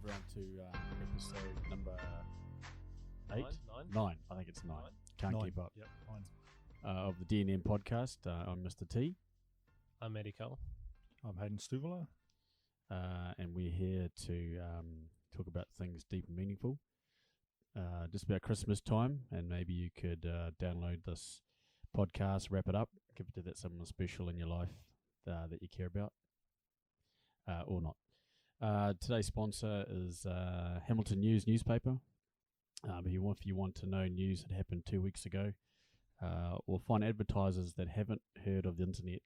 everyone to episode number 8? Nine. 9, I think it's 9. Nine? Can't 9. keep up. Yep, 9. Of the DNM podcast. I'm Mr. T, I'm Eddie Cole. I'm Hayden Stuvela. and we're here to talk about things deep and meaningful. Just about Christmas time, and maybe you could download this podcast, wrap it up, give it to that someone special in your life that you care about, or not. Today's sponsor is Hamilton News newspaper. If you want to know news that happened 2 weeks ago, or find advertisers that haven't heard of the internet,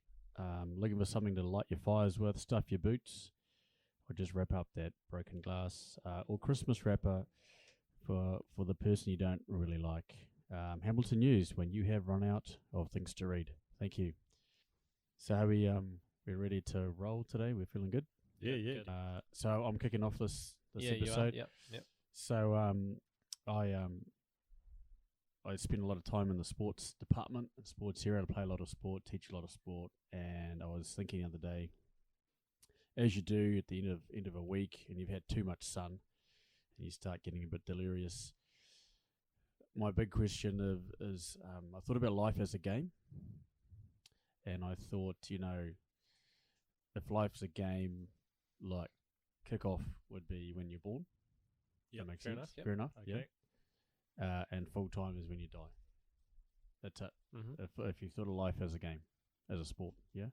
looking for something to light your fires with, stuff your boots, or just wrap up that broken glass, or Christmas wrapper for the person you don't really like. Hamilton News, when you have run out of things to read. Thank you. So are we're ready to roll today. We're feeling good. Yeah. Good. So I'm kicking off this Yeah, you are. episode. Yep. So I spend a lot of time in the sports department, sports here. I play a lot of sport, teach a lot of sport, and I was thinking the other day, as you do at the end of a week, and you've had too much sun, and you start getting a bit delirious. My big question is I thought about life as a game, and I thought, if life's a game, like kickoff would be when you're born. Yep, That makes fair sense. enough, yep. Fair enough. Okay. Yeah. And full time is when you die. That's it. Mm-hmm. If you thought of life as a game, as a sport, yeah.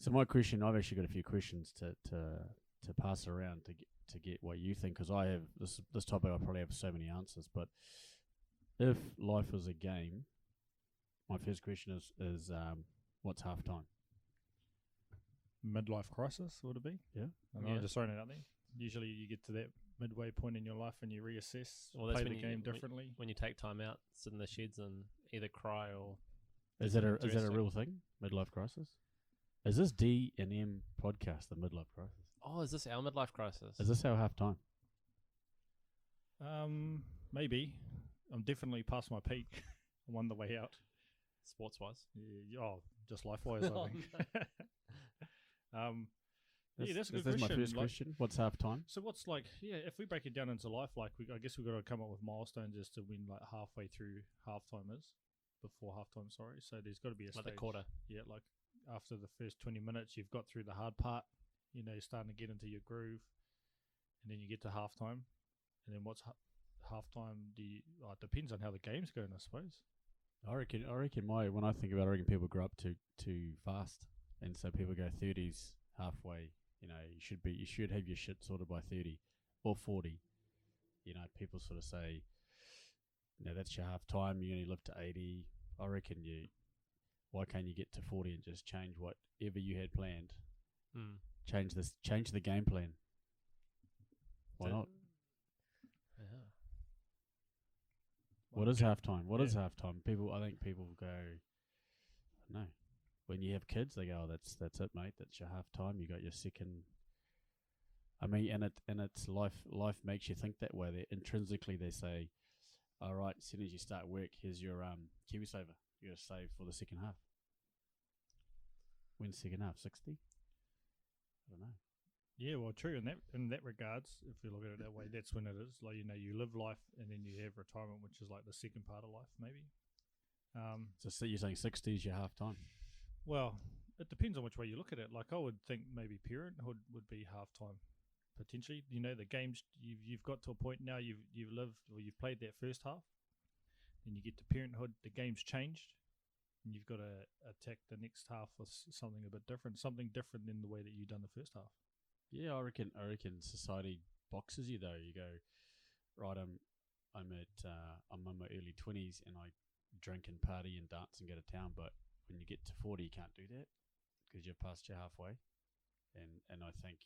So my question, I've actually got a few questions to pass around to get what you think, because I have this topic. I probably have so many answers, but if life was a game, my first question is what's halftime? Midlife crisis, would it be? Yeah. I'm just throwing it out there. Usually you get to that midway point in your life and you reassess, Well, that's play when the you- game differently. When you take time out, sit in the sheds and either cry or... Is that a Interesting. real thing? Midlife crisis? Is this D&M podcast the midlife crisis? Oh, is this our midlife crisis? Is this our halftime? Maybe. I'm definitely past my peak. I'm on the way out. Sports-wise? Just life-wise, I think. That's a good That's my question. first question. What's halftime? So what's if we break it down into life, I guess we've got to come up with milestones as to when halfway through halftime is, before halftime, sorry. So there's got to be a Like the stage. quarter. Yeah, like after the first 20 minutes, you've got through the hard part, you're starting to get into your groove, and then you get to halftime. And then what's halftime? It depends on how the game's going, I suppose. I reckon when I think about it, I reckon people grow up too fast, and so people go 30s halfway. You should have your shit sorted by 30 or 40. People sort of say, that's your half time. You only live to 80. I reckon why can't you get to 40 and just change whatever you had planned? Mm. Change the game plan. Why not? Yeah. What is halftime? What is Yeah. halftime? I think people go, I don't know. When you have kids, they go, "Oh, that's it, mate. That's your halftime. You got your second." I mean, and it's life. Life makes you think that way. Intrinsically, they say, "All right, as soon as you start work, here's your KiwiSaver. You got to save for the second half." When's second half? 60? I don't know. Yeah, well, true. In that regards, if you look at it that way, that's when it is. You live life, and then you have retirement, which is like the second part of life, maybe. So you're saying 60 is your halftime? Well, it depends on which way you look at it. I would think maybe parenthood would be halftime, potentially. The games you've got to a point now. You've lived or you've played that first half, then you get to parenthood. The game's changed, and you've got to attack the next half with something a bit different, something different than the way that you've done the first half. Yeah, I reckon society boxes you though. You go, right, I'm in my early 20s and I drink and party and dance and go to town, but when you get to 40 you can't do that because you're past your halfway. And I think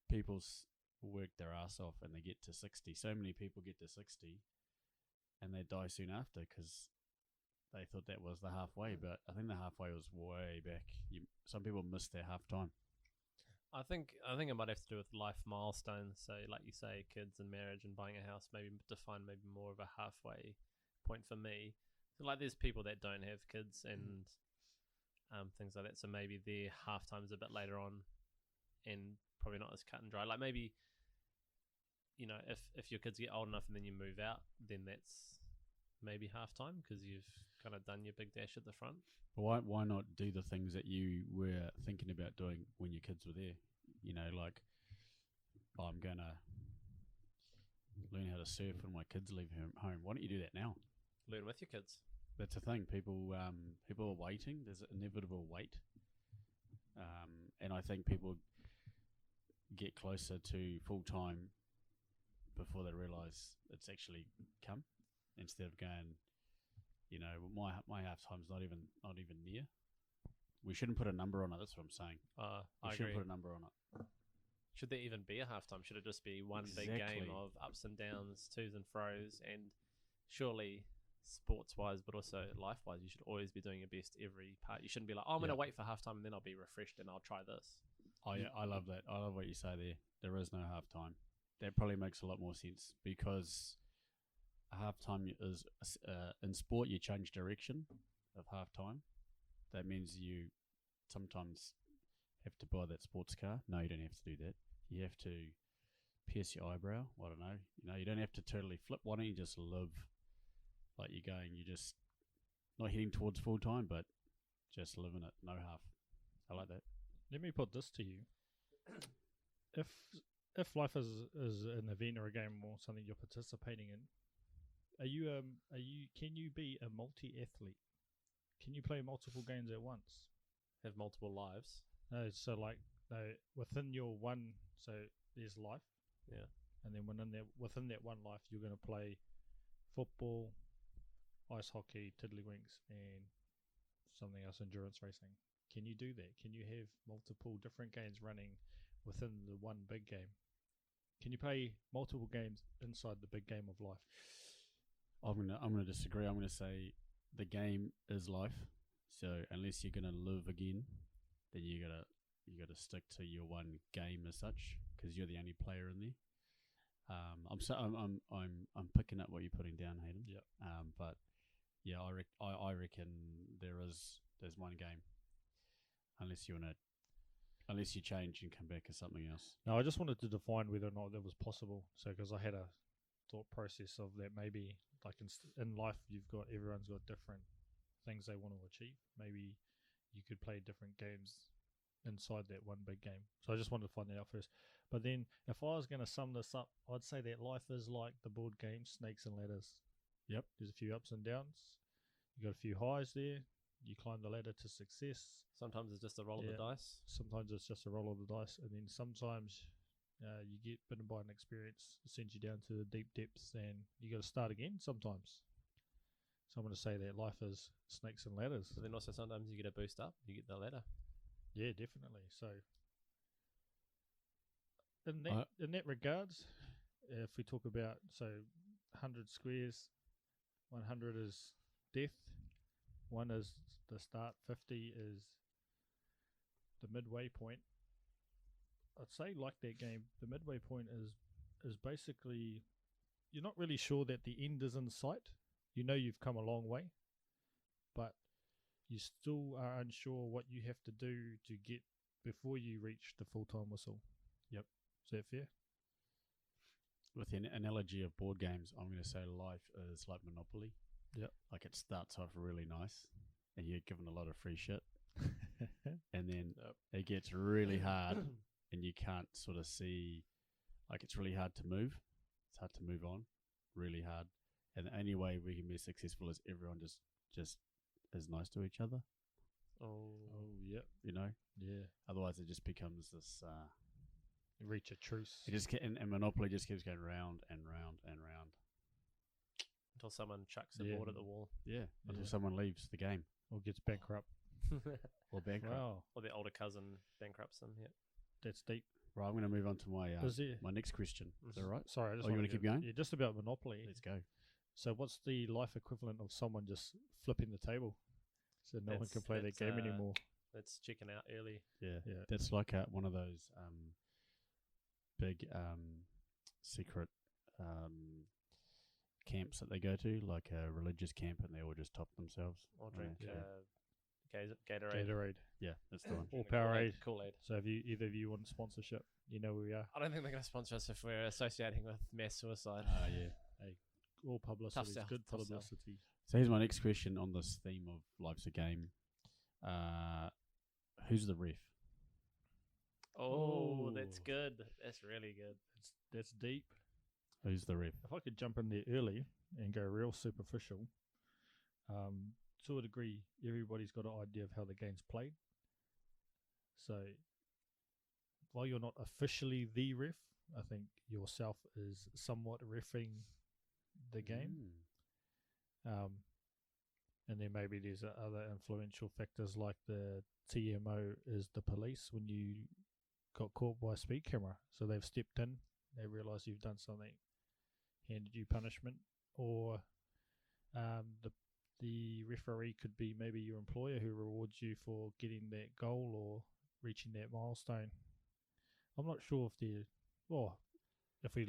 people's work their ass off and they get to 60. So many people get to 60 and they die soon after because they thought that was the halfway, but I think the halfway was way back. Some people miss their halftime. I think it might have to do with life milestones. So, like you say, kids and marriage and buying a house, maybe define maybe more of a halfway point for me. So, there's people that don't have kids and things like that. So maybe their halftime is a bit later on, and probably not as cut and dry. Like maybe, if your kids get old enough and then you move out, then that's maybe halftime because you've kind of done your big dash at the front. But why not do the things that you were thinking about doing when your kids were there? Like, I'm going to learn how to surf when my kids leave home. Why don't you do that now? Learn with your kids. That's the thing. People are waiting. There's an inevitable wait. And I think people get closer to full-time before they realise it's actually come, instead of going, my half time's not even near. We shouldn't put a number on it. That's what I'm saying. I shouldn't agree. put a number on it. Should there even be a halftime? Should it just be one big game of ups and downs, twos and fros? And surely, sports-wise, but also life-wise, you should always be doing your best every part. You shouldn't be like, I'm going to wait for halftime and then I'll be refreshed and I'll try this. Oh yeah, I love that. I love what you say there. There is no halftime. That probably makes a lot more sense, because halftime is in sport you change direction of halftime. That means you sometimes have to buy that sports car. No, you don't have to do that. You have to pierce your eyebrow. I don't know. You don't have to totally flip. Why don't you just live like you're just not heading towards full time, but just living it, no half. I like that. Let me put this to you: if life is an event or a game or something you're participating in, can you be a multi-athlete? Can you play multiple games at once? Have multiple lives. No, so within your one, so there's life, Yeah. and then within that one life, you're going to play football, ice hockey, tiddlywinks, and something else, endurance racing. Can you do that? Can you have multiple different games running within the one big game? Can you play multiple games inside the big game of life? I'm gonna disagree. I'm gonna say the game is life. So unless you're gonna live again, then you gotta stick to your one game as such, because you're the only player in there. I'm picking up what you're putting down, Hayden. Yeah. But yeah, I reckon there's one game, unless you change and come back as something else. No, I just wanted to define whether or not that was possible. So, because I had a thought process of that, maybe like in life, everyone's got different things they want to achieve. Maybe you could play different games inside that one big game. So I just wanted to find that out first. But then, if I was going to sum this up, I'd say that life is like the board game Snakes and Ladders. Yep. There's a few ups and downs. You got a few highs there. You climb the ladder to success. Sometimes it's just a roll of the dice. Sometimes it's just a roll of the dice, and then sometimes you get bitten by an experience, it sends you down to the deep depths, and you got to start again sometimes. So I'm going to say that life is snakes and ladders. But then also sometimes you get a boost up, you get the ladder. Yeah, definitely. So in that regards, if we talk about 100 squares, 100 is death, 1 is the start, 50 is the midway point. I'd say, like that game, the midway point is basically, you're not really sure that the end is in sight. You know you've come a long way, but you still are unsure what you have to do to get before you reach the full-time whistle. Yep. Is that fair? With the analogy of board games, I'm going to say life is like Monopoly. Yep. Like, it starts off really nice, and you're given a lot of free shit, and then it gets really hard, and you can't sort of see, like, it's really hard to move. It's hard to move on, really hard. And the only way we can be successful is everyone just is nice to each other. Oh, yep. You know? Yeah. Otherwise, it just becomes this. Reach a truce. It just and Monopoly just keeps going round and round and round until someone chucks a board at the wall. Yeah, until someone leaves the game or gets bankrupt. Or bankrupt. Wow. Or their older cousin bankrupts them. Yeah. That's deep. Right, I'm going to move on to my next question. Is that right? Sorry, I just you want to keep going? Yeah, just about Monopoly. Let's go. So what's the life equivalent of someone just flipping the table so no one can play that game anymore? That's checking out early. Yeah. That's like one of those big secret camps that they go to, like a religious camp, and they all just top themselves. Or drink Gatorade. Gatorade Yeah, that's the one. or The Kool-Aid. Powerade. Kool-Aid. So if either of you want sponsorship, you know where we are. I don't think they're going to sponsor us if we're associating with mass suicide. Yeah. All publicity is sell, good tough sell. publicity. So here's my next question on this theme of life's a game. Who's the ref? Oh, that's Oh. good. That's really good. That's deep. Who's the ref? If I could jump in there early and go real superficial, to a degree, everybody's got an idea of how the game's played. So, while you're not officially the ref, I think yourself is somewhat reffing the game. And then maybe there's other influential factors like the TMO is the police when you got caught by a speed camera. So they've stepped in, they realise you've done something, handed you punishment, or the referee could be maybe your employer who rewards you for getting that goal or reaching that milestone. I'm not sure if they're, well, if we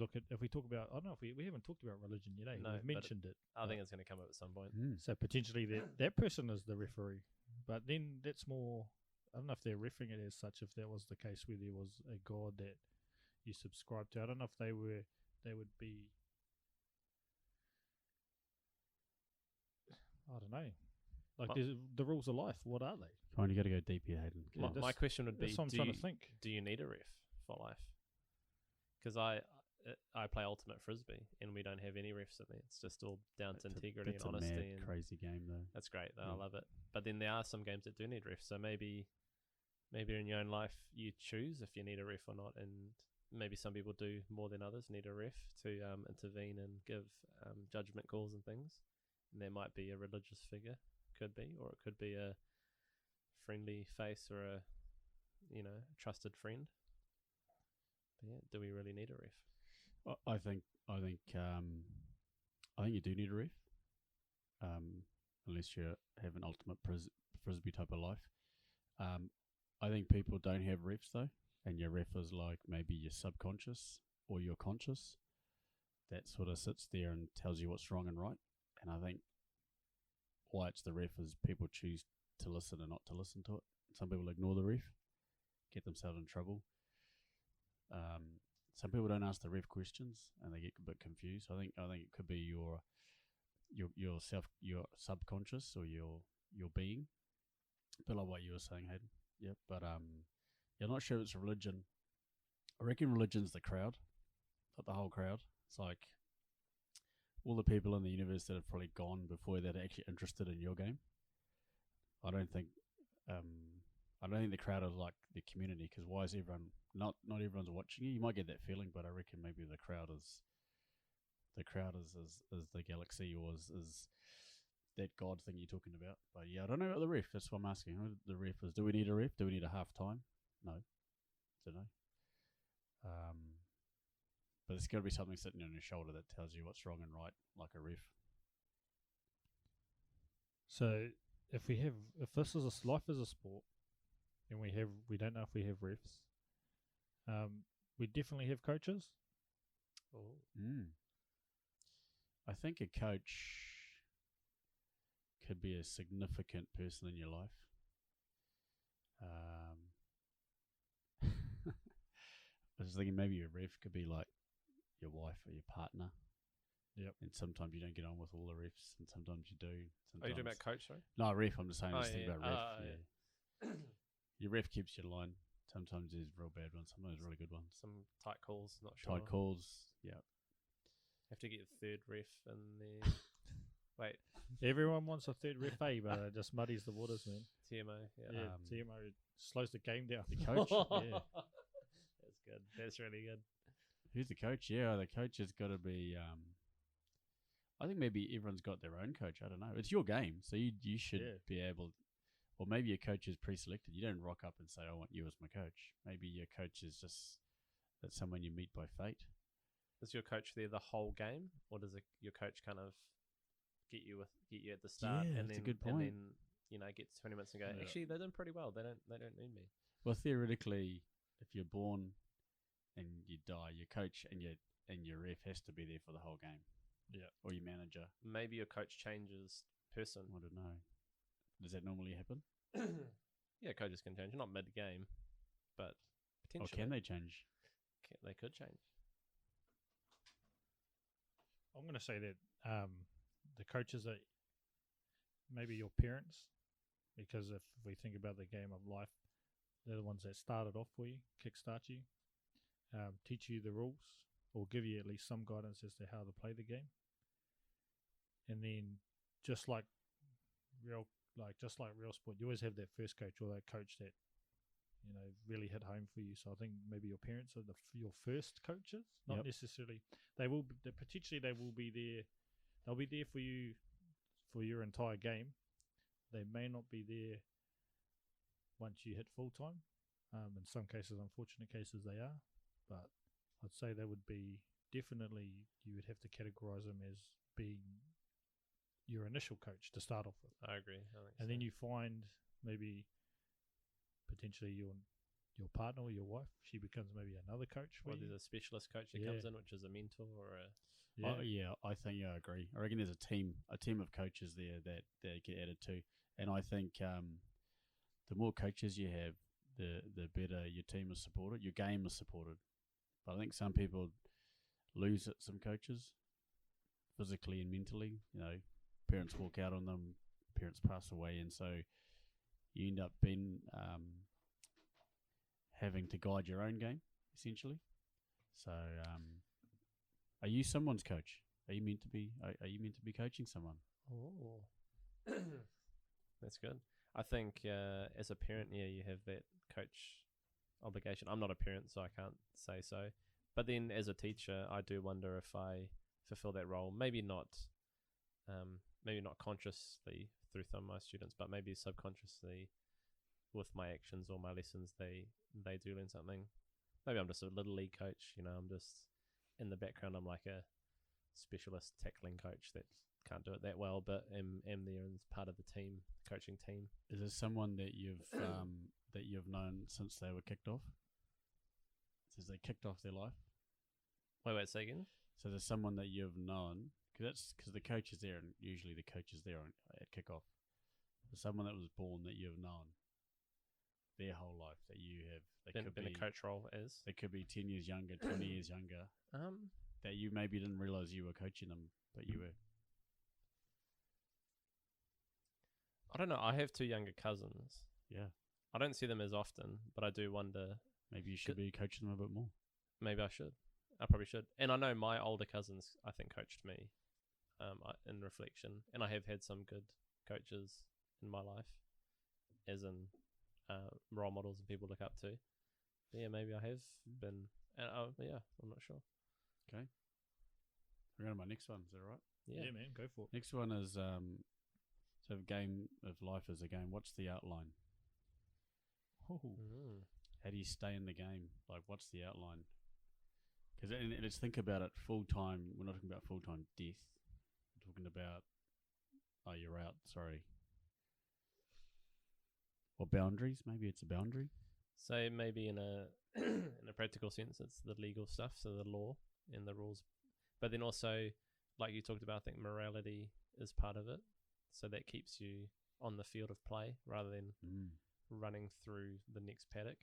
talk about, I don't know if we haven't talked about religion yet, No, we've but mentioned it. I think it's going to come up at some point. So potentially that person is the referee. But then that's more, I don't know if they're referring it as such, if that was the case where there was a god that you subscribe to. I don't know if they would be, I don't know. Like Well- there's the rules of life, what are they? Come on, you got to go deep here, Hayden. Yeah, My question would be, That's what I'm do trying you, to think. do you need a ref for life? Because I play Ultimate Frisbee and we don't have any refs in there. It's just all down to integrity and It's a honesty. mad, And crazy game, though. that's great. Though. Yeah. I love it. But then there are some games that do need refs. So maybe in your own life you choose if you need a ref or not. And maybe some people do more than others need a ref to intervene and give judgment calls and things. And there might be a religious figure, could be, or it could be a friendly face or a trusted friend. But yeah, do we really need a ref? I think you do need a ref, unless you have an ultimate frisbee type of life. I think people don't have refs though, and your ref is like maybe your subconscious or your conscious that sort of sits there and tells you what's wrong and right. And I think why it's the ref is people choose to listen and not to listen to it. Some people ignore the ref, get themselves in trouble. Some people don't ask the ref questions and they get a bit confused. I think it could be your subconscious or your being. A bit like what you were saying, Hayden. Yeah, but you're not sure it's religion. I reckon religion's the crowd, not the whole crowd. It's like all the people in the universe that have probably gone before that are actually interested in your game. I don't think the crowd is like the community, because why is everyone not everyone's watching you? You might get that feeling, but I reckon maybe the crowd is the galaxy, or is that God thing you're talking about. But yeah, I don't know about the ref. That's what I'm asking. The ref is, do we need a ref? Do we need a half time? No. Don't know. But there's got to be something sitting on your shoulder that tells you what's wrong and right, like a ref. So if this is life is a sport, and we don't know if we have refs, we definitely have coaches. I think a coach could be a significant person in your life. I was thinking maybe your ref could be like your wife or your partner. Yep. And sometimes you don't get on with all the refs, and sometimes you do. Are you talking about coach, sorry? No, ref. I'm just saying. Just think yeah. about ref. Your ref keeps you in line. Sometimes there's real bad ones. Sometimes really good ones. Some tight calls, not sure. Tight calls. Yeah. Have to get a third ref in there. Wait, Everyone wants a third ref, but it just muddies the waters, man. TMO. Yeah. TMO slows the game down. The coach. Yeah. That's good. That's really good. Who's the coach? Yeah, the coach has got to be. I think maybe everyone's got their own coach. I don't know. It's your game, so you should be able. Or maybe your coach is pre-selected. You don't rock up and say, "I want you as my coach." Maybe your coach is just that's someone you meet by fate. Is your coach there the whole game, or does your coach kind of get you at the start, Yeah, and that's then a good point. and then get to 20 minutes and go, Yeah. actually they're doing pretty well. They don't need me. Well, theoretically, if you're born and you die, your coach and your ref has to be there for the whole game. Yeah. Or your manager. Maybe your coach changes person. I don't know. Does that normally happen? Yeah, coaches can change, not mid game, but Or potentially can they change? they could change. I'm going to say that the coaches are maybe your parents, because if we think about the game of life, they're the ones that started off for you, kickstart you, teach you the rules, or give you at least some guidance as to how to play the game. And then, just like real sport, you always have that first coach or that coach that really hit home for you. So I think maybe your parents are your first coaches, not necessarily. They will be, potentially they will be there. They'll be there for you for your entire game. They may not be there once you hit full time. In some cases, unfortunate cases, they are. But I'd say they would be definitely. You would have to categorize them as being your initial coach to start off with. I agree. And then you find maybe potentially your partner or your wife, she becomes maybe another coach for Or you. there's a specialist coach that comes in, which is a mentor or a. I think I agree. I reckon there's a team of coaches there that get added to, and I think the more coaches you have, the better your team is supported, your game is supported. But I think some people lose it. Some coaches, physically and mentally, parents walk out on them, parents pass away, and so you end up being having to guide your own game essentially. So, are you someone's coach? Are you meant to be? Are you meant to be coaching someone? Oh, that's good. I think as a parent, you have that coach obligation. I'm not a parent, so I can't say so. But then as a teacher, I do wonder if I fulfill that role. Maybe not consciously through some of my students, but maybe subconsciously with my actions or my lessons, they do learn something. Maybe I'm just a little league coach. I'm just in the background. I'm like a specialist tackling coach that can't do it that well, but am there as part of the team, coaching team. Is there someone that you've known since they were kicked off? Since they kicked off their life? Wait, say again? So there's someone that you've known, because the coach is there, and usually the coach is there at kickoff. There's someone that was born that you've known their whole life that you have. They could been be a coach role as. They could be 10 years younger, 20 years younger. That you maybe didn't realize you were coaching them, but you were. I don't know. I have two younger cousins. Yeah. I don't see them as often, but I do wonder. Maybe you should be coaching them a bit more. Maybe I should. I probably should. And I know my older cousins, I think, coached me in reflection. And I have had some good coaches in my life, as in role models and people to look up to. But yeah, maybe I have been. And I'm not sure. Okay. We're going to my next one. Is that all right? Yeah, man, go for it. Next one is so game of life is a game. What's the outline? How do you stay in the game? Like, what's the outline? Because let's think about it full time. We're not talking about full time death. We're talking about you're out. Sorry. Or boundaries? Maybe it's a boundary. So maybe in a in a practical sense, it's the legal stuff, so the law and the rules. But then also, like you talked about, I think morality is part of it. So that keeps you on the field of play rather than running through the next paddock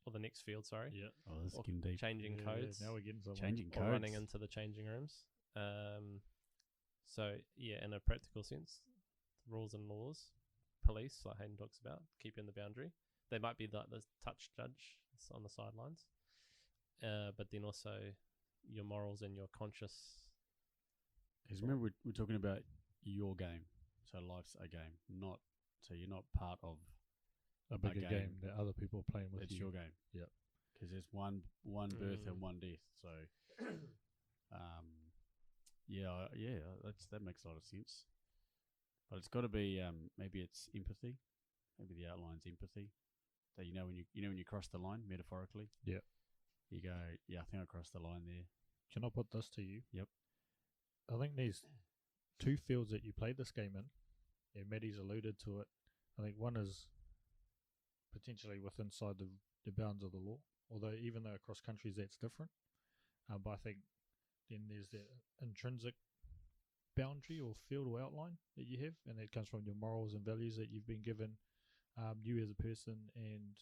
or the next field. Sorry. Yeah. Oh, this is getting deep. Changing codes. Now we're getting somewhere. Changing or codes. running into the changing rooms. So yeah, in a practical sense, rules and laws, police, like Hayden talks about, keeping the boundary. They might be the touch judge on the sidelines, but then also your morals and your conscious. Because remember, we're talking about your game, so life's a game, not so you're not part of a bigger game that other people are playing with. It's your game. Yep. Because there's one birth and one death. So, that makes a lot of sense. But it's got to be maybe it's empathy. Maybe the outline's empathy. So when you cross the line metaphorically. Yeah. You go, yeah, I think I crossed the line there. Can I put this to you? Yep. I think there's two fields that you play this game in, and Maddie's alluded to it. I think one is potentially inside the bounds of the law, although even though across countries that's different. But I think then there's that intrinsic boundary or field or outline that you have, and that comes from your morals and values that you've been given, you as a person, and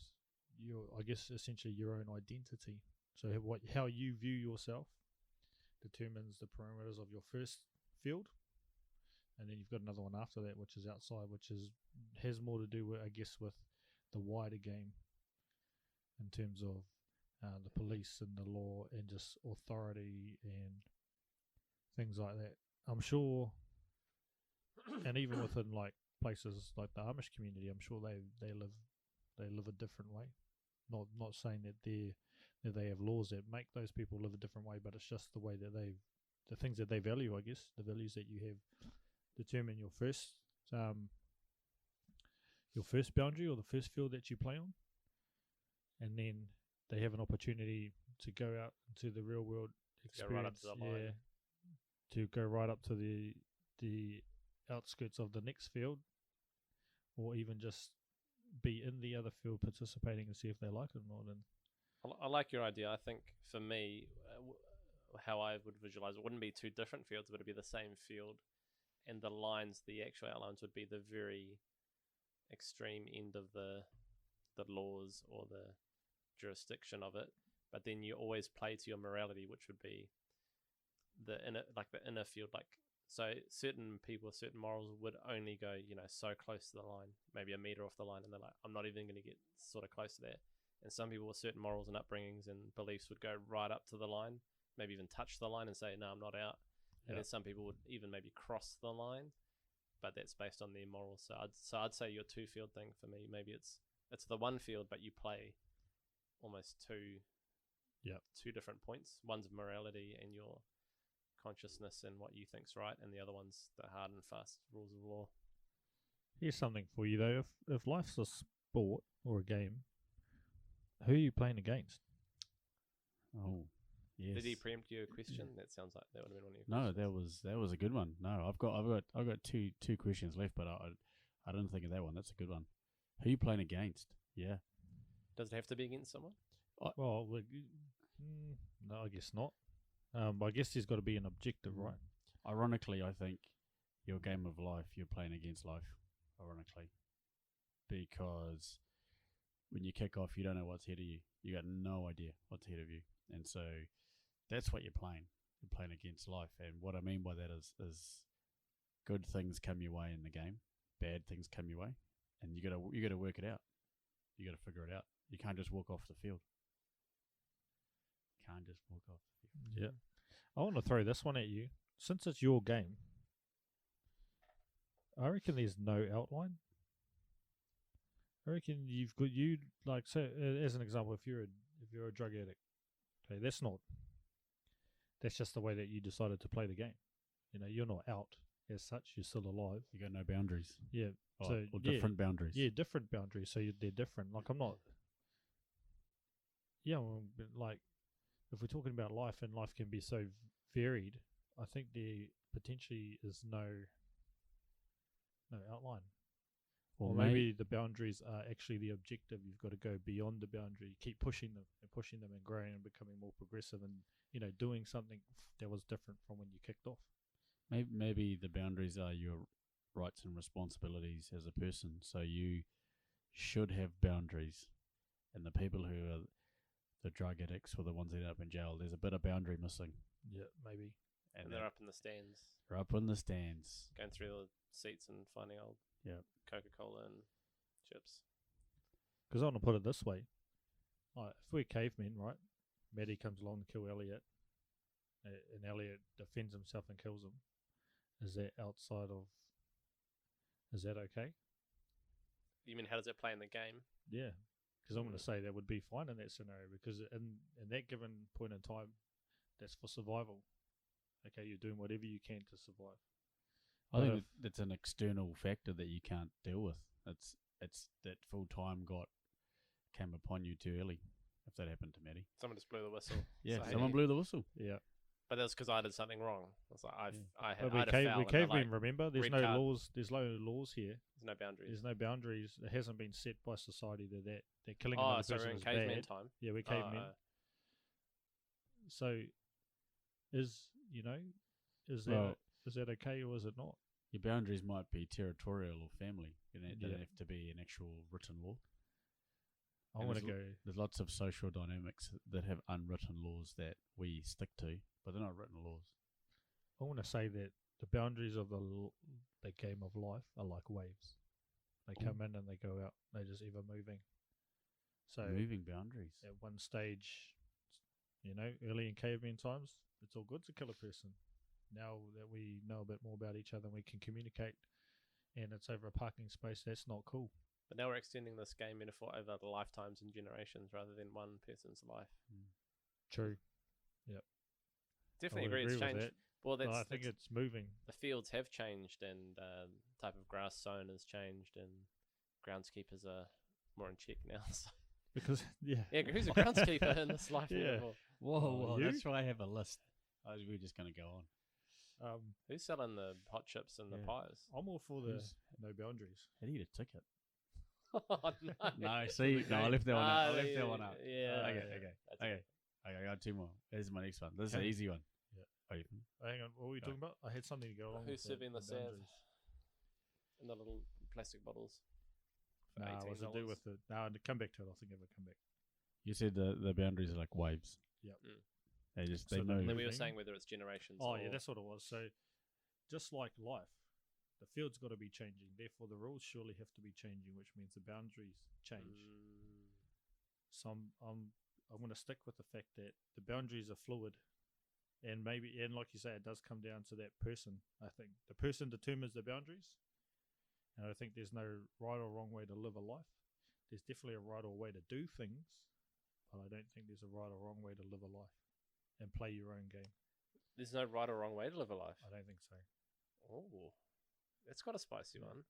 your, I guess, essentially your own identity. So how you view yourself determines the parameters of your first field, and then you've got another one after that, which is outside, which has more to do with, I guess, with the wider game in terms of the police and the law and just authority and things like that. I'm sure, and even within like places like the Amish community, I'm sure they live a different way. Not saying that they have laws that make those people live a different way, but it's just the way that the things that they value, I guess, the values that you have determine your first boundary or the first field that you play on, and then they have an opportunity to go out into the real world experience, to go right up to the outskirts of the next field, or even just be in the other field participating and see if they like it or not. And I like your idea. I think for me, how I would visualize it wouldn't be two different fields, but it'd be the same field, and the lines, the actual outlines, would be the very extreme end of the laws or the jurisdiction of it. But then you always play to your morality, which would be the inner field. Like, so certain people with certain morals would only go, so close to the line, maybe a meter off the line, and they're like, I'm not even going to get sort of close to that. And some people with certain morals and upbringings and beliefs would go right up to the line, maybe even touch the line and say, no, I'm not out. And then some people would even maybe cross the line, but that's based on their morals. So I'd say your two field thing for me, maybe it's the one field, but you play almost two different points. One's morality and your consciousness and what you think's right, and the other one's the hard and fast rules of law. Here's something for you though: if life's a sport or a game, who are you playing against? Oh, yes. Did he preempt your question? That sounds like that would have been one of your No, questions. that was a good one. No, I've got two questions left, but I didn't think of that one. That's a good one. Who are you playing against? Yeah. Does it have to be against someone? Well, no, I guess not. I guess there's got to be an objective, right? Ironically, I think your game of life, you're playing against life. Ironically, because when you kick off, you don't know what's ahead of you. You got no idea what's ahead of you, and so that's what you're playing. You're playing against life, and what I mean by that is good things come your way in the game, bad things come your way, and you gotta work it out. You gotta figure it out. You can't just walk off the field. Yeah. I want to throw this one at you. Since it's your game, I reckon there's no outline. I reckon you've got so as an example, if you're a drug addict, okay, that's just the way that you decided to play the game. You're not out as such. You're still alive. You got no boundaries. Yeah. Or different boundaries. Yeah, different boundaries. So they're different. Like I'm not. Yeah, like if we're talking about life, and life can be so varied, I think there potentially is no outline. Or maybe the boundaries are actually the objective. You've got to go beyond the boundary, keep pushing them and growing and becoming more progressive, and doing something that was different from when you kicked off. Maybe the boundaries are your rights and responsibilities as a person. So you should have boundaries, and the people who are the drug addicts or the ones that end up in jail, there's a bit of boundary missing. Yeah, maybe. And they're up in the stands. They're up in the stands. Going through the seats and finding old Coca-Cola and chips. Because I want to put it this way. If we're cavemen, right? Maddie comes along to kill Elliot, and Elliot defends himself and kills him. Is that okay? You mean, how does it play in the game? Yeah. Because I'm going to say that would be fine in that scenario, because in that given point in time, that's for survival. Okay, you're doing whatever you can to survive. I think that's an external factor that you can't deal with. It's that full time came upon you too early. If that happened to Maddie, someone just blew the whistle. Yeah, someone blew the whistle. Yeah, but that's because I did something wrong. It's like I had we a foul. Cavemen, remember, there's no laws. There's no laws here. There's no boundaries. There's no boundaries. It hasn't been set by society that killing another person is bad. Caveman time. Yeah, we're cavemen. So, is that is that okay or is it not? Your boundaries might be territorial or family. They don't Yeah. have to be an actual written law. I And want to there's go. There's lots of social dynamics that have unwritten laws that we stick to, but they're not written laws. I want to say that the boundaries of the game of life are like waves. They come in and they go out. They're just ever moving. So Moving boundaries. at one stage, early in caveman times, it's all good to kill a person. Now that we know a bit more about each other and we can communicate, and it's over a parking space, that's not cool. But now we're extending this game metaphor over the lifetimes and generations rather than one person's life. True. Definitely I would agree. It's with changed. that. Well, But I think it's moving. the fields have changed, and type of grass sown has changed, and groundskeepers are more in check now. So. Because, yeah. Yeah, who's a groundskeeper in this life Yeah. metaphor? Whoa, you? that's why I have a list. We're just going to go on. Who's selling the hot chips and the Yeah. pies? I'm all for the Who's- no boundaries. I need a ticket. Oh, no. No, see, no, I left that one out. I Ah, left that one out. Yeah. Okay, yeah, okay, that's okay. it. Okay, I got two more. This is my next one. This is Okay. an easy one. Yeah. Oh, Hang on, what were we Go. talking about? I had something to go along Who's with serving the salve boundaries. in the little plastic bottles? For Nah, what's it do $18? with it? No, come back to it. I think I'll come back. you said the boundaries are like waves. Yep. They just So they the move. And then we were Moving. saying whether it's generations. Oh, or, yeah, that's what it was. So, just like life, the field's got to be changing. Therefore, the rules surely have to be changing, which means the boundaries change. So, I'm going to stick with the fact that the boundaries are fluid, and like you say, it does come down to that person. I think the person determines the boundaries, and I think there's no right or wrong way to live a life. There's definitely a right or way to do things, but I don't think there's a right or wrong way to live a life and play your own game. There's no right or wrong way to live a life. I don't think so. Oh, that's got a spicy one.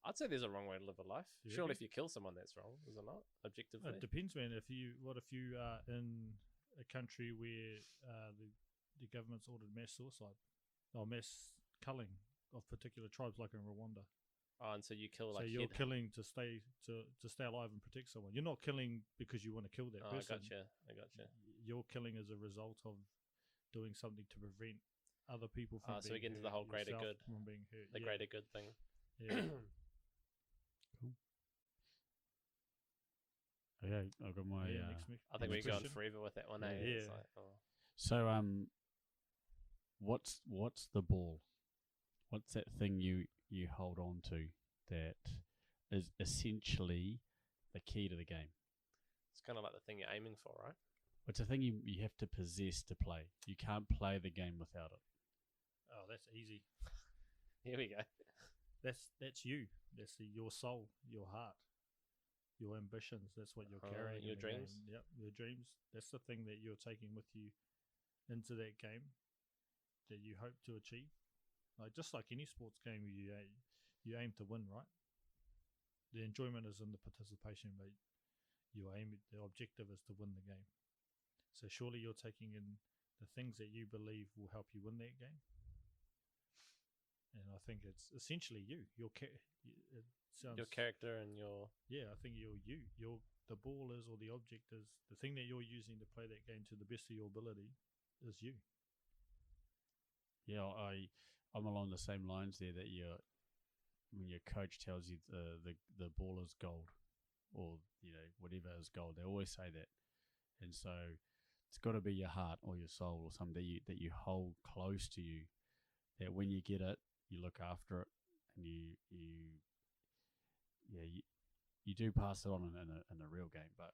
I'd say there's a wrong way to live a life. You Surely, reckon? if you kill someone, that's wrong, is it not? Objectively. It depends, man. If you are in a country where the government's ordered mass suicide or mass culling of particular tribes, like in Rwanda? Oh, and so you kill So like you're head- killing to stay alive and protect someone. You're not killing because you want to kill that Oh, I person. gotcha. You're killing as a result of doing something to prevent other people from. So we being get into the hurt, whole greater yourself good. from being hurt. The Yeah, greater good thing. Yeah. Okay, I've got my. Yeah, next I think we're next going question. forever with that one. Yeah. Eh? It's Yeah. like, oh. So what's the ball? What's that thing you hold on to that is essentially the key to the game? It's kind of like the thing you're aiming for, right? It's a thing you have to possess to play. You can't play the game without it. Oh, that's easy. Here we go. That's you. That's your soul, your heart, your ambitions. That's what you're carrying. Your in the game. dreams? Yep, your dreams. That's the thing that you're taking with you into that game that you hope to achieve. Like just like any sports game, you aim to win, right? The enjoyment is in the participation, but the objective is to win the game. So surely you're taking in the things that you believe will help you win that game. And I think it's essentially you. It sounds, Your character and your yeah, I think you're you. You're the ball is, or the object is, the thing that you're using to play that game to the best of your ability is you. Yeah, I'm along the same lines there. That when your coach tells you the ball is gold, or whatever is gold, they always say that, and so it's got to be your heart or your soul or something that you hold close to you. That when you get it, you look after it, and you do pass it on in a real game, but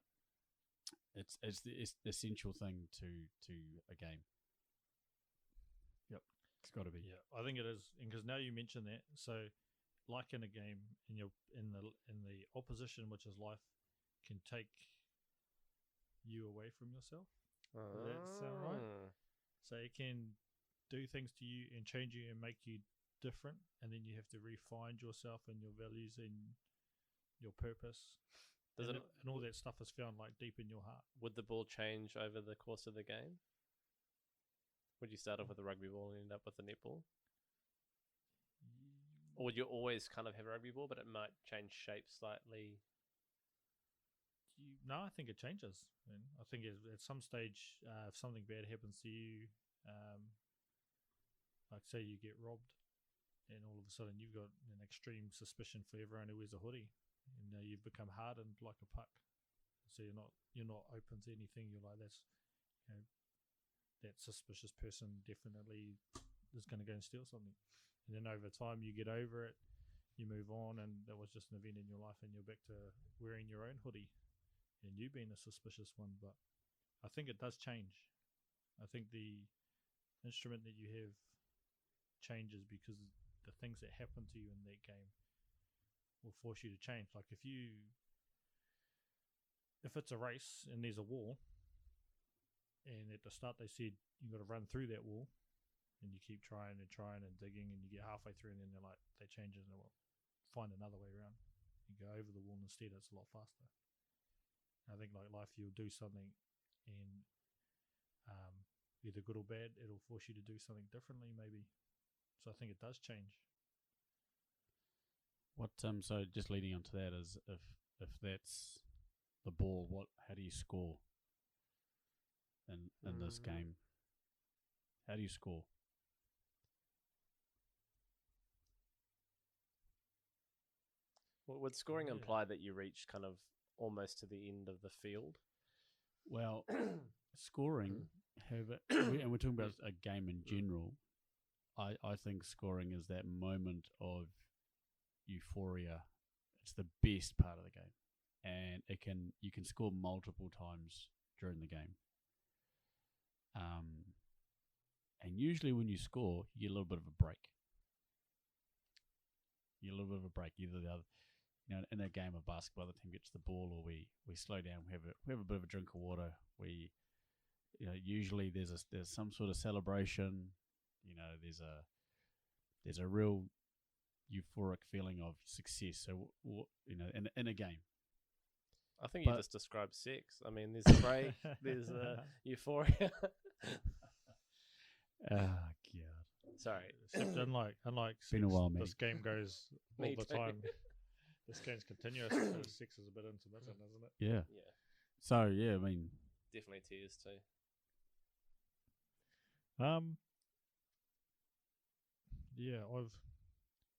it's the essential thing to a game. Yep, it's got to be. Yeah, I think it is, because now you mention that, so like in a game, in the opposition, which is life, can take you away from yourself. Does that sound right? So it can do things to you and change you and make you different, and then you have to refine yourself and your values and your purpose. And all that stuff is found like deep in your heart. Would the ball change over the course of the game? Would you start off with a rugby ball and end up with a netball? Or would you always kind of have a rugby ball, but it might change shape slightly? No, I think it changes. Man. I think at some stage, if something bad happens to you, like say you get robbed, and all of a sudden you've got an extreme suspicion for everyone who wears a hoodie, and you've become hardened like a puck. So you're not open to anything. You're like, that's, you know, that suspicious person definitely is going to go and steal something. And then over time you get over it, you move on, and that was just an event in your life, and you're back to wearing your own hoodie, and you being a suspicious one. But I think it does change. I think the instrument that you have changes because the things that happen to you in that game will force you to change. Like if it's a race and there's a wall, and at the start they said you got to run through that wall, and you keep trying and digging, and you get halfway through, and then they change it and they'll find another way around. You go over the wall instead; it's a lot faster. I think like life, you'll do something, and either good or bad, it'll force you to do something differently, maybe. So I think it does change. What so just leading on to that is if that's the ball, how do you score in this game? How do you score? Would scoring imply that you reach kind of almost to the end of the field? Well, scoring, and we're talking about a game in general. I think scoring is that moment of euphoria. It's the best part of the game, and you can score multiple times during the game. And usually when you score, you get a little bit of a break. You get a little bit of a break. Either the other, in a game of basketball, the team gets the ball, or we slow down. We have a bit of a drink of water. Usually there's some sort of celebration. There's a real euphoric feeling of success. So in a game. I think you just described sex. I mean, there's a break, there's euphoria. Oh God! Sorry. Except unlike sex, been a while, this game goes all Me the too. time. This game's continuous. So sex is a bit intermittent, isn't it? Yeah. Yeah, So yeah, I mean, definitely tears too. Yeah,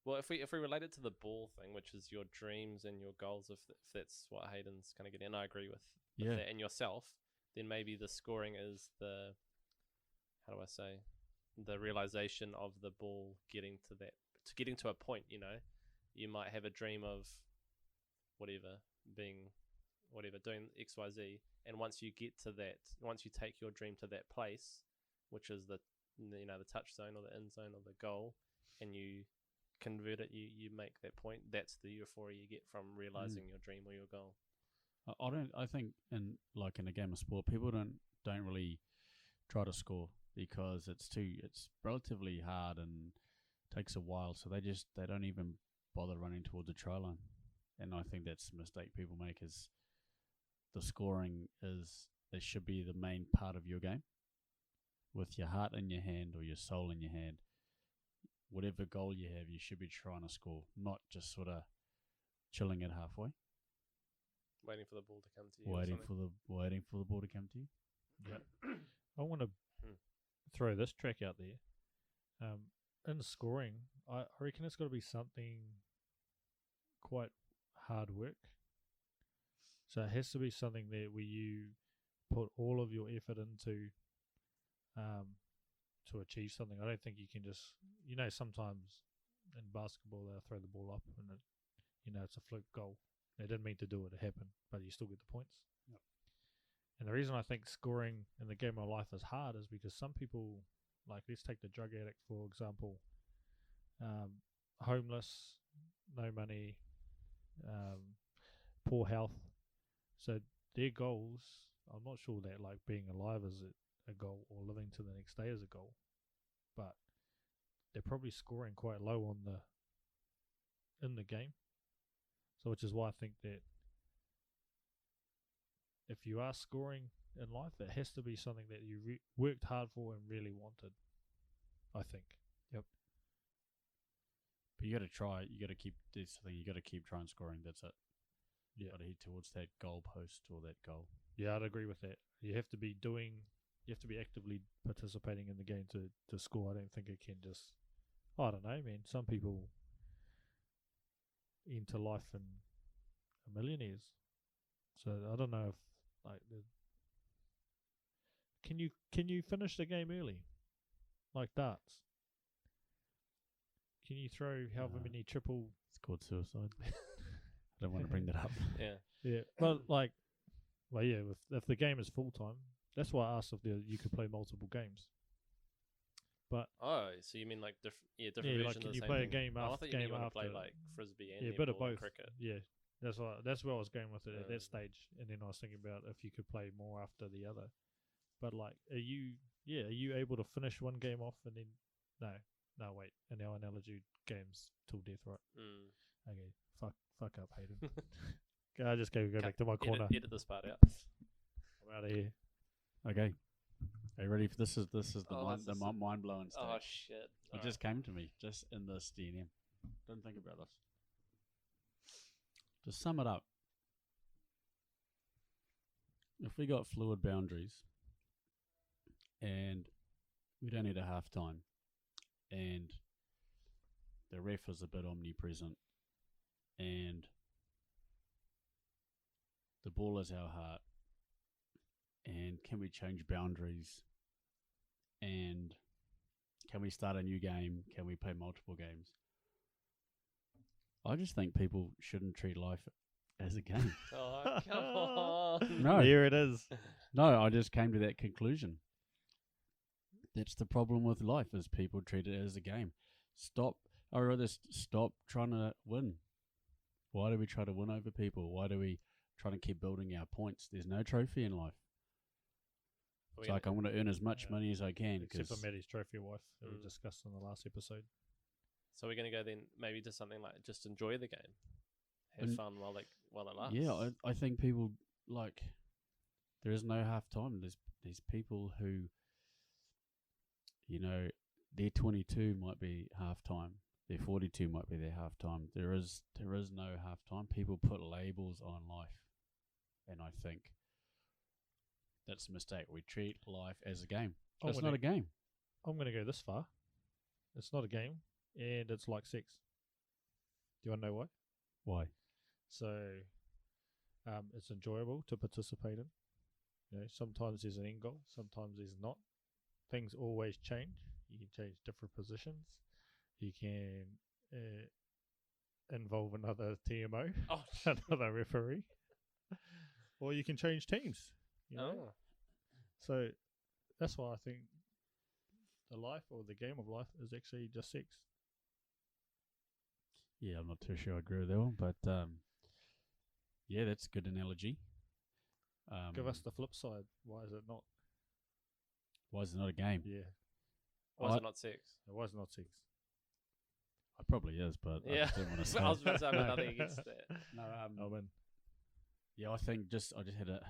Well, if we relate it to the ball thing, which is your dreams and your goals, if that's what Hayden's kind of getting, and I agree with that, and yourself, then maybe the scoring is the, how do I say, the realization of the ball getting to a point. You might have a dream of doing X, Y, Z, and once you get to that, once you take your dream to that place, which is the touch zone or the end zone or the goal, and you convert it, you make that point, that's the euphoria you get from realizing your dream or your goal. I think in a game of sport, people don't really try to score because it's relatively hard and takes a while, so they don't even bother running towards the try line. And I think that's a mistake people make, is the scoring it should be the main part of your game, with your heart in your hand or your soul in your hand. Whatever goal you have, you should be trying to score, not just sort of chilling it halfway. Waiting for the ball to come to you. Waiting for the ball to come to you. Yeah. I want to throw this track out there. In scoring, I reckon it's got to be something quite hard work. So it has to be something that where you put all of your effort into to achieve something. I don't think you can just, sometimes in basketball they'll throw the ball up and it's a fluke goal. They didn't mean to do it, it happened, but you still get the points. Yep. And the reason I think scoring in the game of life is hard is because some people, like let's take the drug addict for example, homeless, no money, poor health. So their goals, I'm not sure that like being alive is a goal or living to the next day is a goal, but they're probably scoring quite low in the game. So which is why I think that if you are scoring in life, it has to be something that you worked hard for and really wanted, I think. Yep. But you got to try. You got to keep this thing. You got to keep trying scoring. That's it. Yeah. Got to head towards that goal post or that goal. Yeah, I'd agree with that. You have to be doing you have to be actively participating in the game to score. I don't think it can just. I don't know, man. Some people enter life and are millionaires. So I don't know if like can you finish the game early, like darts? Can you throw however No. many triple? It's called suicide. I don't want to bring that up. Yeah. Yeah, but like, well, yeah. If the game is full time, that's why I asked if you could play multiple games. But Oh, so you mean like different different yeah, versions like of can the you same play a thing? game Oh, I after thought you meant game you want to play after? like frisbee and Yeah, a bit of netball and both. cricket. Yeah, that's where I was going with it at that Mm. stage, and then I was thinking about if you could play more after the other. But like, are you able to finish one game off and then no wait, in our analogy, games till death, right? Mm. Okay, fuck up, Hayden. I just go back to my corner. Edit this part out. I'm out of here. Okay. Are you ready for this? Is the Oh, mind this the is mi- mind blowing stuff? Oh shit! It just came to me just in this DNM. Don't think about this. To sum it up, if we got fluid boundaries and we don't need a half time and the ref is a bit omnipresent and the ball is our heart, and can we change boundaries, and can we start a new game, can we play multiple games? I just think people shouldn't treat life as a game. Oh, come on! No. Here it is. No, I just came to that conclusion. That's the problem with life, is people treat it as a game. I'd rather stop trying to win. Why do we try to win over people? Why do we try to keep building our points? There's no trophy in life. It's like I'm going to earn as much money as I can. Except for 'cause- Maddie's trophy wife that we Mm. discussed in the last episode. So we're gonna go then maybe to something like just enjoy the game, have And- fun while it lasts. Yeah, I think people, like, there is no half time. There's people who, their 22 might be half time. Their 42 might be their half time. There is no half time. People put labels on life, and I think that's a mistake. We treat life as a game. I'm It's gonna- not a game. I'm going to go this far. It's not a game, and it's like sex. Do you want to know why? Why? So, it's enjoyable to participate in. Sometimes there's an end goal, sometimes there's not. Things always change. You can change different positions. You can involve another TMO, Oh, another referee, or you can change teams. oh. So that's why I think the life or the game of life is actually just sex. Yeah, I'm not too sure I agree with that one, but yeah, that's a good analogy. Give us the flip side. Why is it not? Why is it not a game? Yeah, Why is I- it not sex? why is it not sex? It probably is, but I Yeah, just didn't want to say. I was about to say I've got No. nothing against that. No, Oh man, yeah, I think I just had a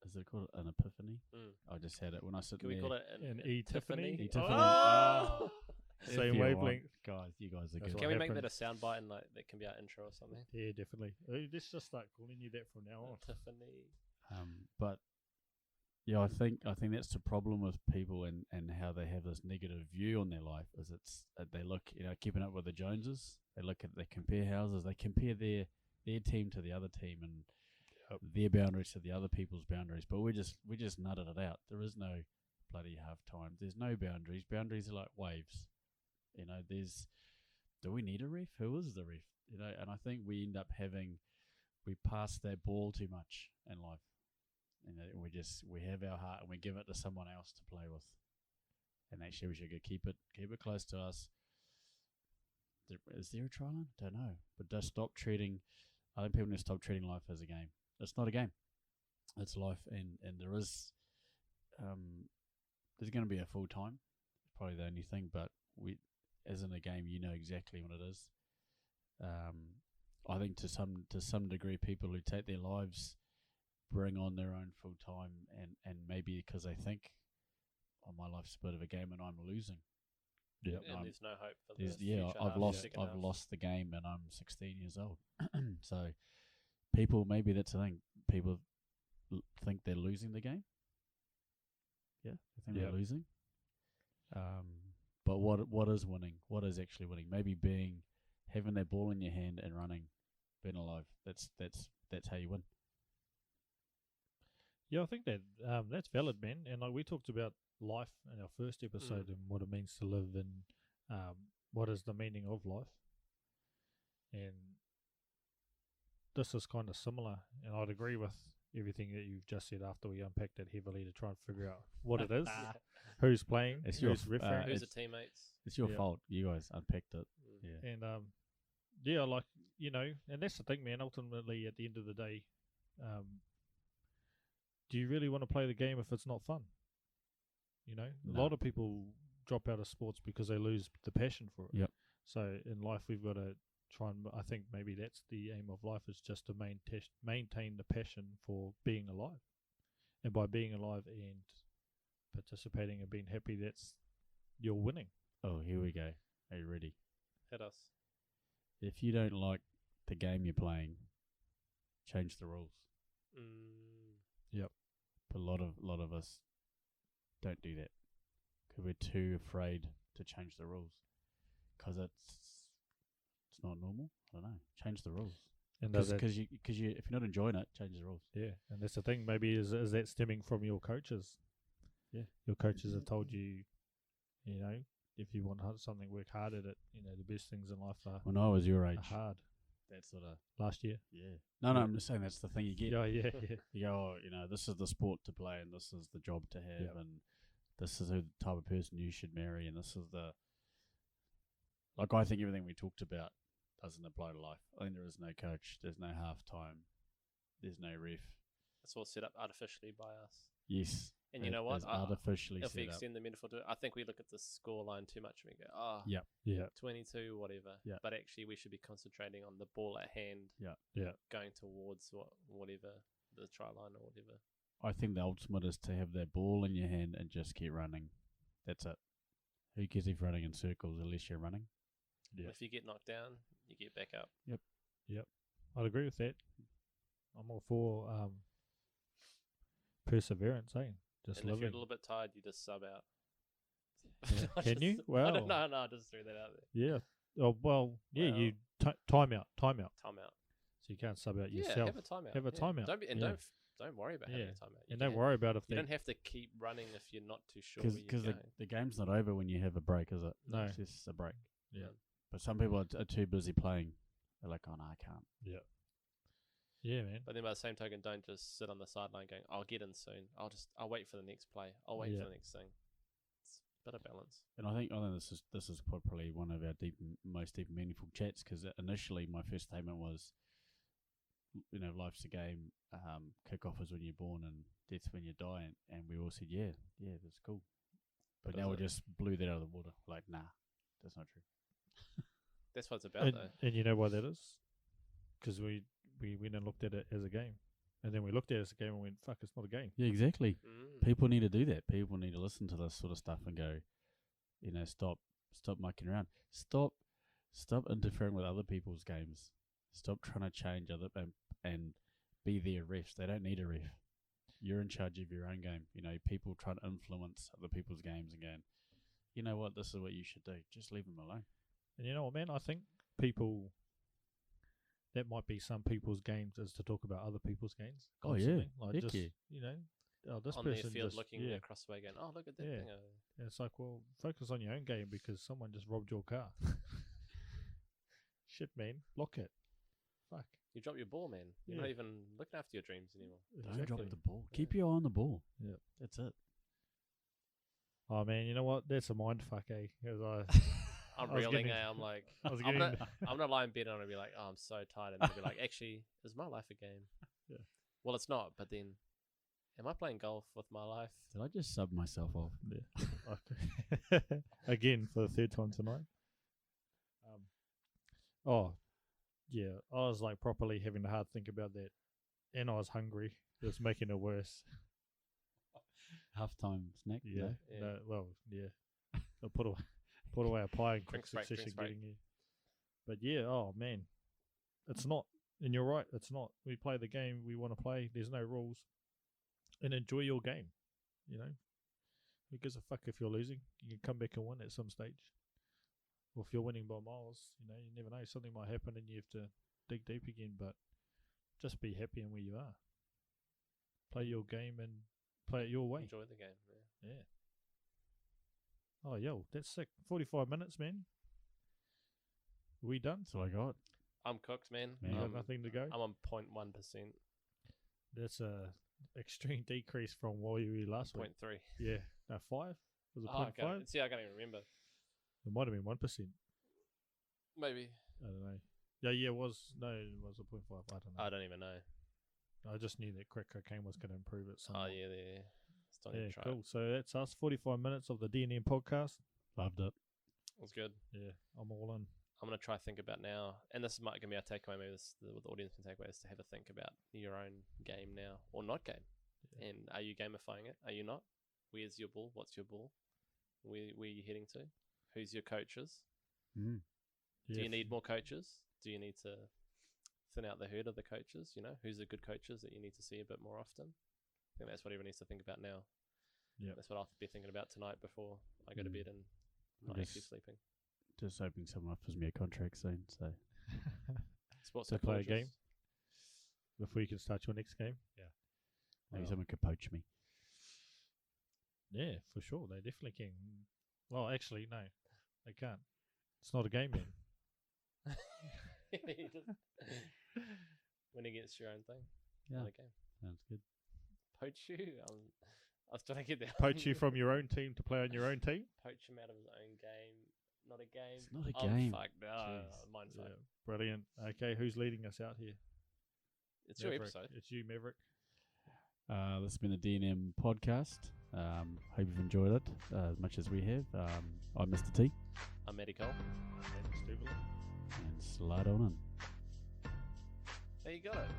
is it called an epiphany? Mm. I just had it when I sit Can there. we call it An an E-Tiffany? E-Tiffany. Oh! If Same you want. wavelength. guys. You guys are That's good. what Can we make that a happens. soundbite and like that can be our intro or something? yeah, definitely. Let's just start calling you that from now on. Tiffany. But yeah, I think that's the problem with people and how they have this negative view on their life. Is they look, keeping up with the Joneses. They compare houses. They compare their team to the other team and their boundaries to the other people's boundaries. But we just nutted it out. There is no bloody half time. There's no boundaries. Boundaries are like waves. Do we need a ref? Who is the ref? And I think we end up we pass that ball too much in life. We have our heart and we give it to someone else to play with. And actually, we should keep it close to us. Is there a try line? Don't know. But just stop treating. I think people need to stop treating life as a game. It's not a game. It's life, and there is. There's going to be a full time. It's probably the only thing, but as in a game, you know exactly what it is. I think to some degree, people who take their lives bring on their own full time, and maybe because they think, "Oh, my life's a bit of a game, and I'm losing." Yeah, And there's no hope for the I've future half, lost second I've half. lost the game, and I'm 16 years old. So, people, maybe that's the thing. People think they're losing the game. Yeah, I think Yeah. they're losing. But what is winning? What is actually winning? Maybe having that ball in your hand and running, being alive. That's how you win. Yeah, I think that that's valid, man. And like we talked about life in our first episode and what it means to live and what is the meaning of life. And this is kind of similar. And I'd agree with everything that you've just said after we unpacked it heavily to try and figure out what it is, who's playing, It's your who's refereeing. Who's the it's- teammates? It's your Yeah. fault. You guys unpacked it. Mm. Yeah. And yeah, like and that's the thing, man. Ultimately, at the end of the day, do you really want to play the game if it's not fun? A No. lot of people drop out of sports because they lose the passion for it. Yep. So in life, we've got to try and. I think maybe that's the aim of life, is just to maintain the passion for being alive, and by being alive and participating and being happy, you're winning. Oh, here we go. Are you ready? Hit us. If you don't like the game you're playing, change the rules. But a lot of us don't do that because we're too afraid to change the rules because it's not normal. I don't know. Change the rules And because if you're not enjoying it, change the rules. yeah, and that's the thing. Maybe is that stemming from your coaches? Yeah. Your coaches have told you, if you want something, work hard at it. The best things in life are When I was your age, hard. that sort of Last year. yeah. No, I'm just saying that's the thing you get. Yeah, yeah. You go, this is the sport to play, and this is the job to have, Yep. and this is the type of person you should marry, and this is I think everything we talked about doesn't apply to life. I think there is no coach, there's no half time, there's no ref. It's all set up artificially by us. Yes, And you know what? It's artificially If we set up. extend the metaphor to it, I think we look at the score line too much and we go, Yeah. Yeah. 22, whatever. Yeah. But actually, we should be concentrating on the ball at hand. Yeah. Going towards whatever, the try line or whatever. I think the ultimate is to have that ball in your hand and just keep running. That's it. Who cares if you're running in circles unless you're running? Yeah. If you get knocked down, you get back up. I'd agree with that. I'm all for perseverance, eh? Just And if you're a living. little bit tired, you just sub out. Yeah. I Can you? I Well, don't know. No, I just threw that out there. yeah. Oh well, yeah. Well. You time out. Time out. So you can't sub out Yeah, yourself. have a timeout. Have a timeout. Don't be, and Yeah. don't worry about having Yeah. a timeout. And don't worry about if You they. don't have to keep running if you're not too sure where you're Because going. the game's not over when you have a break, is it? No. It's just a break. Yeah. But some people are too busy playing. They're like, oh no, I can't. Yeah, man. But then by the same token, don't just sit on the sideline going, I'll get in soon. I'll wait for the next play. I'll wait Yeah. for the next thing. It's a bit of balance. And I think this is probably one of our most deep and meaningful chats because initially my first statement was, life's a game. Kickoff is when you're born and death's when you die. And we all said, yeah, that's cool. But But now is we it? just blew that out of the water. Like, nah, that's not true. That's what it's about, And, though. and you know why that is? Because we went and looked at it as a game, and then we looked at it as a game and went, "Fuck, it's not a game." Yeah, exactly. Mm. People need to do that. People need to listen to this sort of stuff and go, stop mucking around. Stop interfering with other people's games. Stop trying to change and be their refs. They don't need a ref. You're in charge of your own game. People try to influence other people's games and going, you know what, this is what you should do. Just leave them alone. And you know what, man? I think people. That might be some people's games is to talk about other people's games. Oh, yeah. constantly. Like Heck just yeah. This On their person field just looking yeah. across the way going, oh, look at that Yeah. thing over there. And it's like, well, focus on your own game because someone just robbed your car. Shit, man, lock it. Fuck. You drop your ball, man. You're not Yeah. even looking after your dreams anymore. Don't drop Exactly. the ball. Keep your eye on the ball. Yep. That's it. Oh man, you know what? That's a mind fuck, eh? 'Cause I'm I was reeling getting- out. I'm like, I was I'm getting. not, I'm not lying in bed and I'm going to be like, oh, I'm so tired. And they'll be like, actually, is my life a game? Yeah. Well, it's not, but then, am I playing golf with my life? Did I just sub myself off? Yeah. Again for the third time tonight. Oh, yeah. I was like properly having a hard think about that, and I was hungry. It was making it worse. Halftime snack? Yeah. No? Yeah. No, well, yeah. I put away a pie in quick Drinks break, succession drinks break. getting here. But yeah, oh man, it's not. And you're right, it's not. We play the game we want to play. There's no rules, and enjoy your game. Who gives a fuck if you're losing? You can come back and win at some stage. Or if you're winning by miles, you never know. Something might happen and you have to dig deep again. But just be happy in where you are. Play your game and play it your way. Enjoy the game. Yeah. Yeah. Oh, yo, that's sick. 45 minutes, man. We done? That's all I got. I'm cooked, man. Man. You got nothing to go? I'm on 0.1%. That's a extreme decrease from where you were last week. 0.3. Yeah. No, 5? Was it Oh, 0.5? okay. See, I can't even remember. It might have been 1%. Maybe. I don't know. Yeah, it was. No, it was a 0.5. I don't know. I don't even know. I just knew that crack cocaine was going to improve it. Oh, yeah, yeah. Still need Yeah, to try cool. it. So that's us. 45 minutes of the DNM podcast. Loved it. It was good. Yeah, I'm all in. I'm going to try to think about now, and this might give me a takeaway, maybe what the audience can take away is to have a think about your own game now, or not game. Yeah. And are you gamifying it? Are you not? Where's your ball? What's your ball? Where are you heading to? Who's your coaches? Mm. Do you need more coaches? Do you need to thin out the herd of the coaches? Who's the good coaches that you need to see a bit more often? I think that's what everyone needs to think about now. Yeah. That's what I'll be thinking about tonight before I go to bed and not Just- actually sleeping. Just hoping someone offers me a contract soon. So Sports To play a psychologists. game? Before you can start your next game? Yeah. maybe Well, someone could poach me. Yeah, for sure. They definitely can. Well, actually, no. They can't. It's not a game then. You just win against your own thing. Yeah, Not a game. sounds good. Poach you? I was trying to get that. Poach you from your own team to play on your own team? Poach him out of his own game. Not a game. It's not a game. Fuck, no. Jeez. Mine's Yeah, fuck. brilliant. Okay, who's leading us out here? It's your Maverick. episode. It's you, Maverick. This has been the DNM podcast. Hope you've enjoyed it as much as we have. I'm Mr. T, I'm Eddie Cole. And Stubble. and slide on in. There you got it.